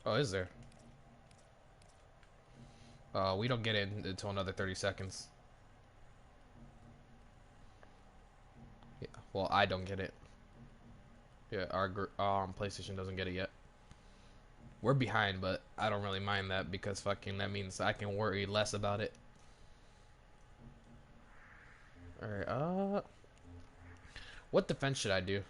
Oh, is there? We don't get it until another 30 seconds. Yeah, well, I don't get it. Yeah, our PlayStation doesn't get it yet. We're behind, but I don't really mind that because fucking that means I can worry less about it. Alright, what defense should I do?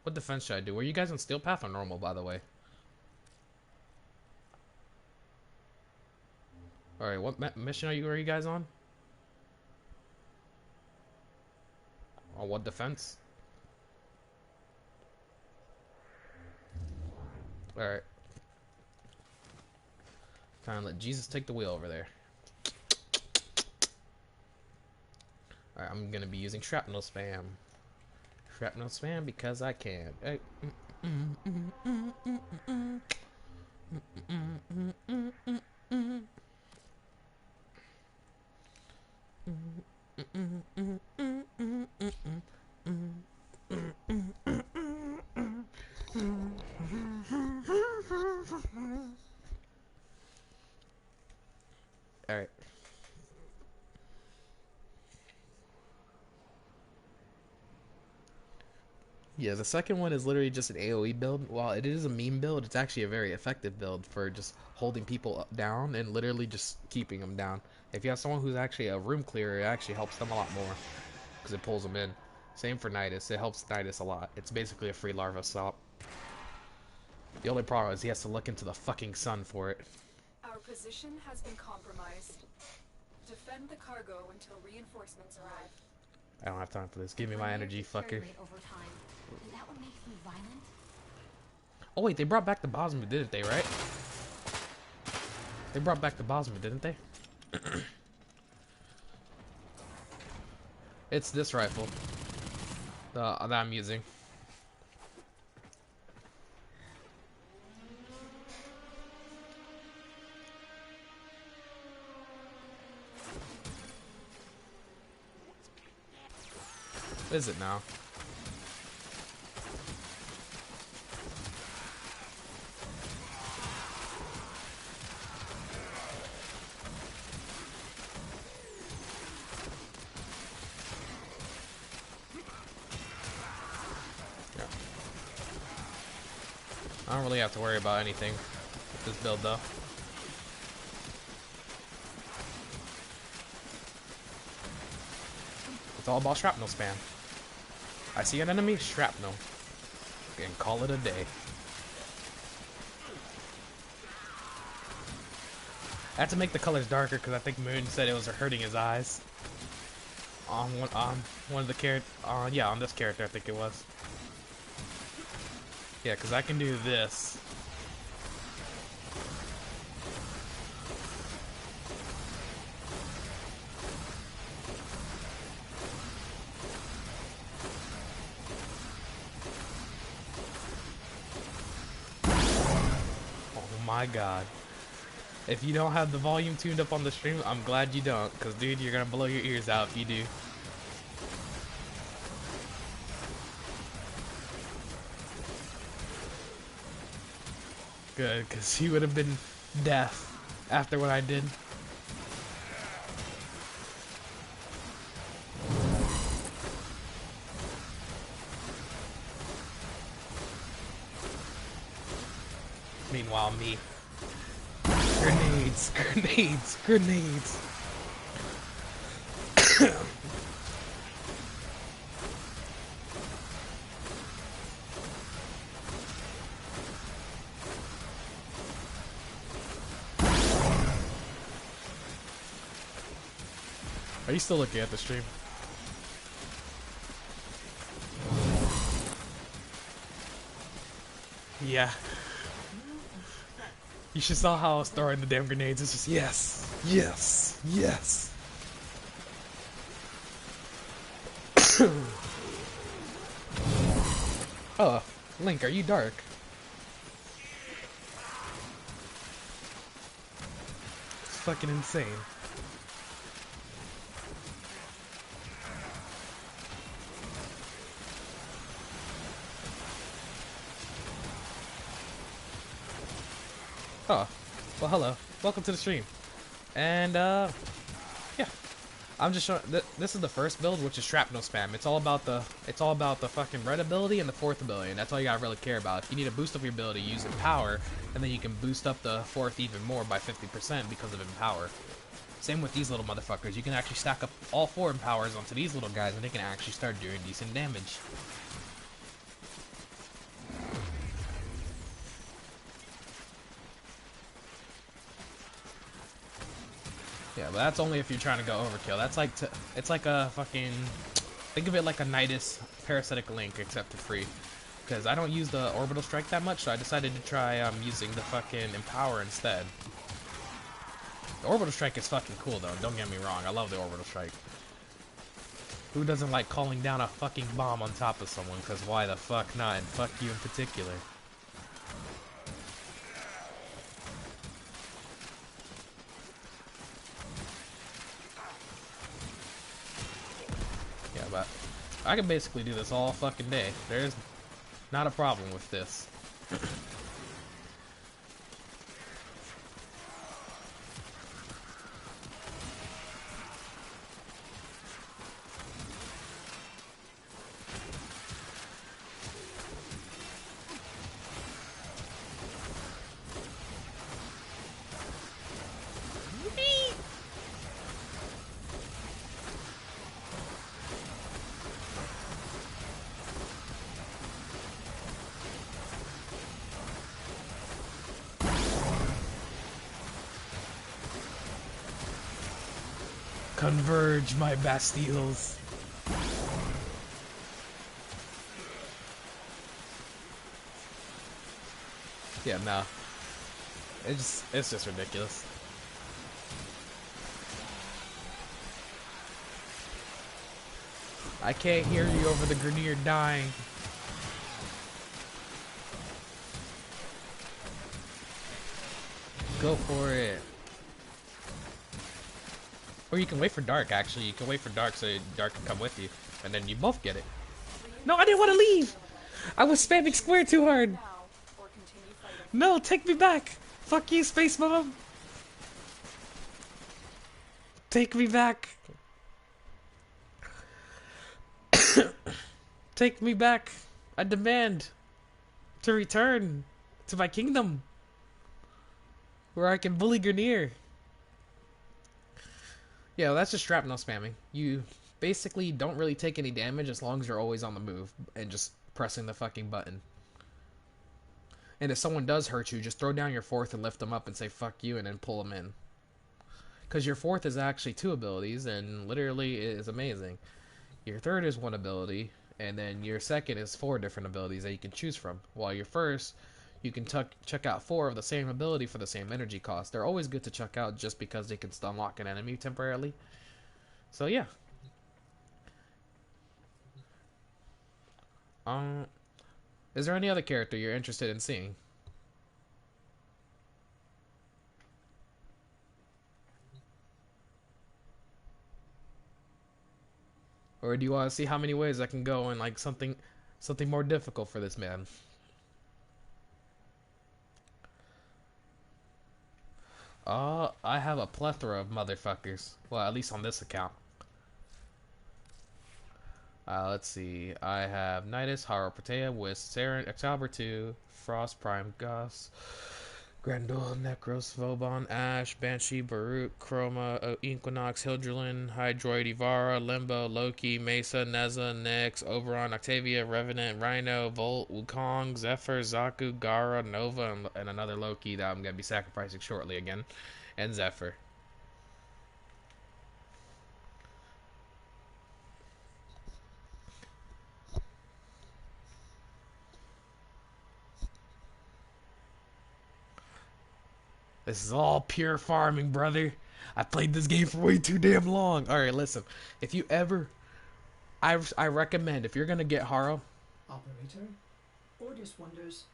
What defense should I do? Were you guys on Steel Path or normal, by the way? Alright, what mission are you guys on? On what defense? Alright. Kind of let Jesus take the wheel over there. Alright, I'm gonna be using shrapnel spam. Shrapnel spam because I can. Hey. Alright. Yeah, the second one is literally just an AoE build. While it is a meme build, it's actually a very effective build for just holding people down and literally just keeping them down. If you have someone who's actually a room clearer, it actually helps them a lot more because it pulls them in. Same for Nidus, it helps Nidus a lot. It's basically a free larva stop. The only problem is he has to look into the fucking sun for it. Our position has been compromised. Defend the cargo until reinforcements arrive. I don't have time for this. Give me my energy, fucker. That would make you violent? Oh wait, they brought back the Bosma, didn't they, right? They brought back the Bosma, didn't they? It's this rifle that I'm using. Is it now? Yeah. I don't really have to worry about anything with this build though. It's all about shrapnel spam. I see an enemy, shrapnel. And call it a day. I had to make the colors darker because I think Moon said it was hurting his eyes. On one of the characters, yeah, on this character I think it was. Yeah, because I can do this. Oh my god. If you don't have the volume tuned up on the stream, I'm glad you don't, because dude, you're gonna blow your ears out if you do. Good, because he would have been deaf after what I did. Meanwhile, me. Grenades, grenades, grenades. Are you still looking at the stream? Yeah. You should saw how I was throwing the damn grenades. It's just yes, yes, yes. Oh, Link, are you dark? It's fucking insane. Oh, well, hello. Welcome to the stream. And, yeah. I'm just showing. This is the first build, which is shrapnel spam. It's all about the fucking red ability and the fourth ability, and that's all you gotta really care about. If you need to boost up your ability, use Empower, and then you can boost up the fourth even more by 50% because of Empower. Same with these little motherfuckers. You can actually stack up all 4 Empowers onto these little guys, and they can actually start doing decent damage. Yeah, but that's only if you're trying to go overkill. That's like it's like a fucking, think of it like a Nidus parasitic link except for free. Because I don't use the orbital strike that much, so I decided to try using the fucking empower instead. The orbital strike is fucking cool though. Don't get me wrong. I love the orbital strike. Who doesn't like calling down a fucking bomb on top of someone? Because why the fuck not? And fuck you in particular. Yeah, but I can basically do this all fucking day. There's not a problem with this. Converge, my Bastilles. Yeah, no. It's just ridiculous. I can't hear you over the Grenier dying. Go for it. Or you can wait for dark, actually. You can wait for dark so dark can come with you. And then you both get it. No, I didn't want to leave! I was spamming square too hard! No, take me back! Fuck you, Space Mom! Take me back! Take me back! I demand to return to my kingdom where I can bully Grenier. Yeah, well, that's just shrapnel spamming. You basically don't really take any damage as long as you're always on the move and just pressing the fucking button. And if someone does hurt you, just throw down your fourth and lift them up and say fuck you and then pull them in. Because your fourth is actually 2 abilities and literally is amazing. Your third is 1 ability, and then your second is 4 different abilities that you can choose from. While your first, you can check out 4 of the same ability for the same energy cost. They're always good to check out just because they can stun lock an enemy temporarily. So yeah. Is there any other character you're interested in seeing? Or do you want to see how many ways I can go and like something more difficult for this man? I have a plethora of motherfuckers. Well, at least on this account. Let's see. I have Nidus, Haro Protea, Wisp, Saren, Excalibur 2, Frost, Prime, Gus, Grendel, Necros, Vauban, Ash, Banshee, Barut, Chroma, Equinox, Hildrelin, Hydroid, Ivara, Limbo, Loki, Mesa, Neza, Nyx, Oberon, Octavia, Revenant, Rhino, Volt, Wukong, Zephyr, Zaku, Gara, Nova, and another Loki that I'm going to be sacrificing shortly again, and Zephyr. This is all pure farming, brother. I played this game for way too damn long. Alright, listen. If you ever... I recommend, if you're gonna get Haro... Operator, Ordis wonders,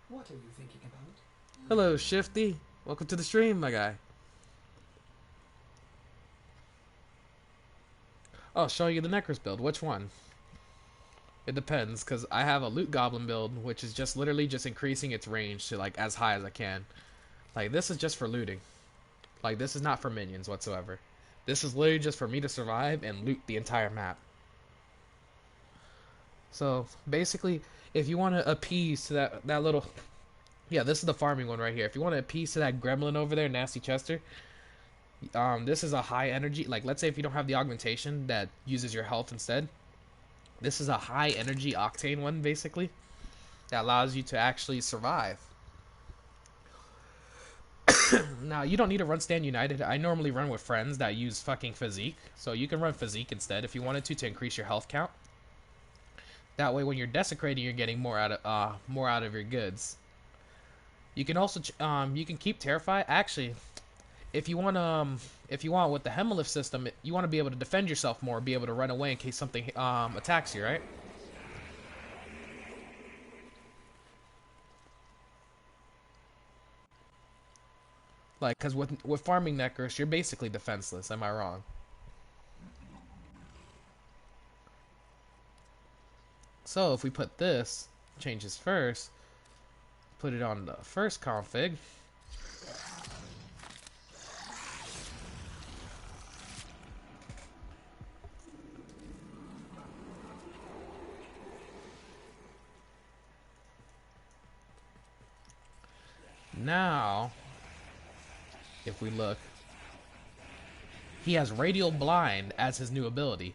what are you thinking about? Hello, Shifty. Welcome to the stream, my guy. Oh, showing you the Necros build. Which one? It depends, because I have a Loot Goblin build, which is just literally just increasing its range to like as high as I can. Like, this is just for looting. Like, this is not for minions whatsoever. This is literally just for me to survive and loot the entire map. So, basically, if you want to appease to that little... Yeah, this is the farming one right here. If you want to appease to that gremlin over there, Nasty Chester, this is a high energy... Like, let's say if you don't have the augmentation that uses your health instead, this is a high energy octane one, basically, that allows you to actually survive. Now, you don't need to run Stand United. I normally run with friends that use fucking Physique. So you can run Physique instead if you wanted to increase your health count. That way, when you're desecrating, you're getting more out of your goods. You can also you can keep Terrify. Actually, if you want with the Hemolift system, you want to be able to defend yourself more, be able to run away in case something attacks you, right? Like, because with farming Necros, you're basically defenseless. Am I wrong? So if we put this, changes first, put it on the first config. Now, if we look, he has Radial Blind as his new ability.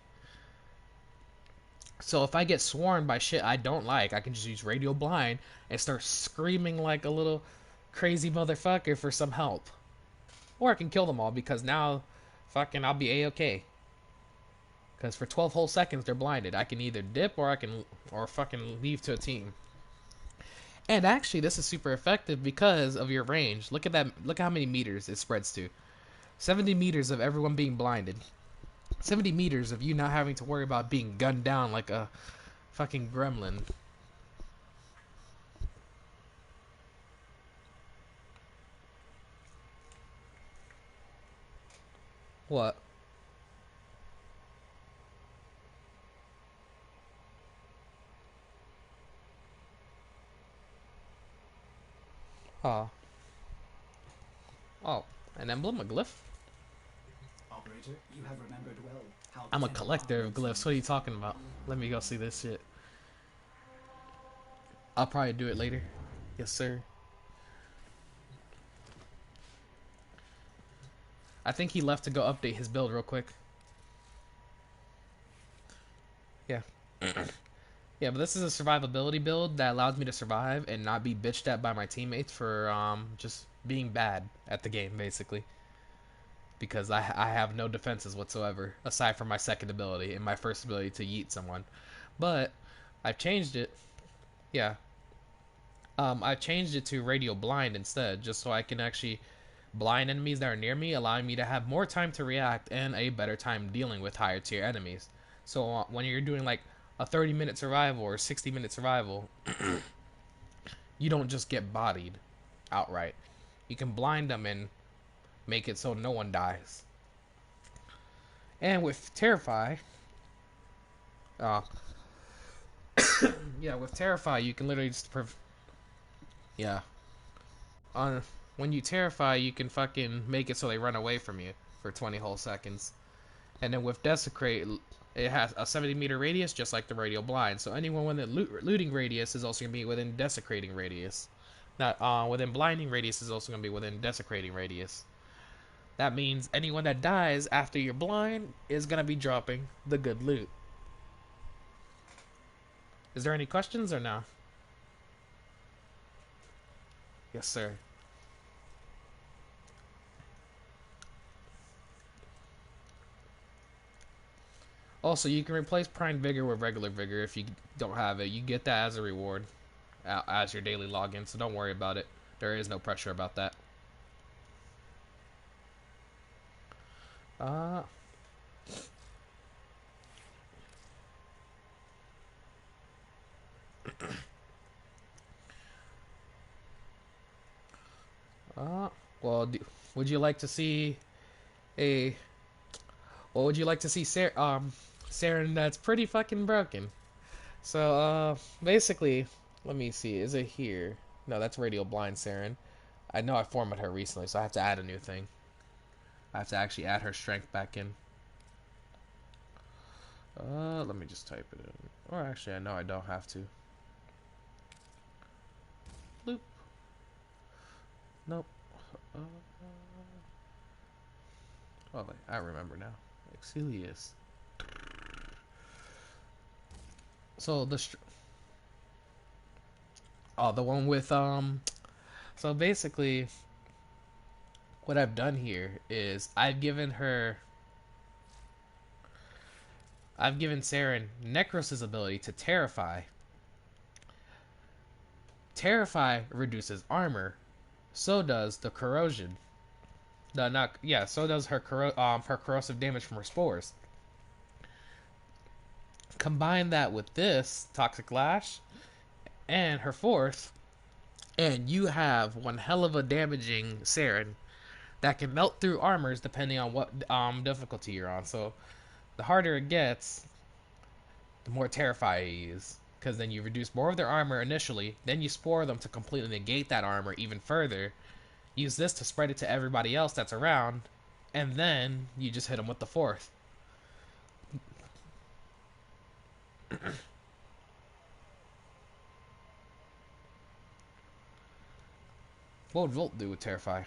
So if I get swarmed by shit I don't like, I can just use Radial Blind and start screaming like a little crazy motherfucker for some help. Or I can kill them all because now fucking I'll be A-okay. Because for 12 whole seconds they're blinded. I can either dip or fucking leave to a team. And actually this is super effective because of your range. Look at that. Look how many meters it spreads to. 70 meters of everyone being blinded. 70 meters of you not having to worry about being gunned down like a fucking gremlin. What? Oh. Oh, an emblem, a glyph? Operator, you have remembered well how I'm a collector of glyphs. What are you talking about? Let me go see this shit. I'll probably do it later. Yes, sir. I think he left to go update his build real quick. Yeah. Yeah, but this is a survivability build that allows me to survive and not be bitched at by my teammates for just being bad at the game, basically. Because I have no defenses whatsoever, aside from my second ability and my first ability to yeet someone. But I've changed it. Yeah. I've changed it to Radial Blind instead, just so I can actually blind enemies that are near me, allowing me to have more time to react and a better time dealing with higher tier enemies. So when you're doing like a 30-minute survival or 60-minute survival, you don't just get bodied outright. You can blind them and make it so no one dies. And with Terrify, yeah, with Terrify you can literally just yeah. When you Terrify, you can fucking make it so they run away from you for 20 whole seconds. And then with Desecrate, it has a 70-meter radius, just like the Radial Blind. So anyone within looting radius is also going to be within Desecrating radius. Not within Blinding radius is also going to be within Desecrating radius. That means anyone that dies after you're blind is going to be dropping the good loot. Is there any questions or no? Yes, sir. Also, you can replace Prime Vigor with regular Vigor if you don't have it. You get that as a reward as your daily login, so don't worry about it. There is no pressure about that. Well, would you like to see a... What would you like to see, Saren that's pretty fucking broken? So, basically, let me see. Is it here? No, that's Radial Blind Saren. I know I formatted her recently, so I have to add a new thing. I have to actually add her strength back in. Let me just type it in. Or actually, I know I don't have to. Loop. Nope. Uh, oh, wait, I remember now. Exilius. So the one with So basically, what I've done here is I've given Saren Necros' ability to Terrify. Terrify reduces armor. So does the corrosion. No, not yeah. So does her corrosive damage from her spores. Combine that with this Toxic Lash and her fourth, and you have one hell of a damaging Saren that can melt through armors depending on what difficulty you're on. So the harder it gets, the more Terrify you use. Because then you reduce more of their armor initially, then you spore them to completely negate that armor even further. Use this to spread it to everybody else that's around, and then you just hit them with the fourth. What would Volt do with Terrify?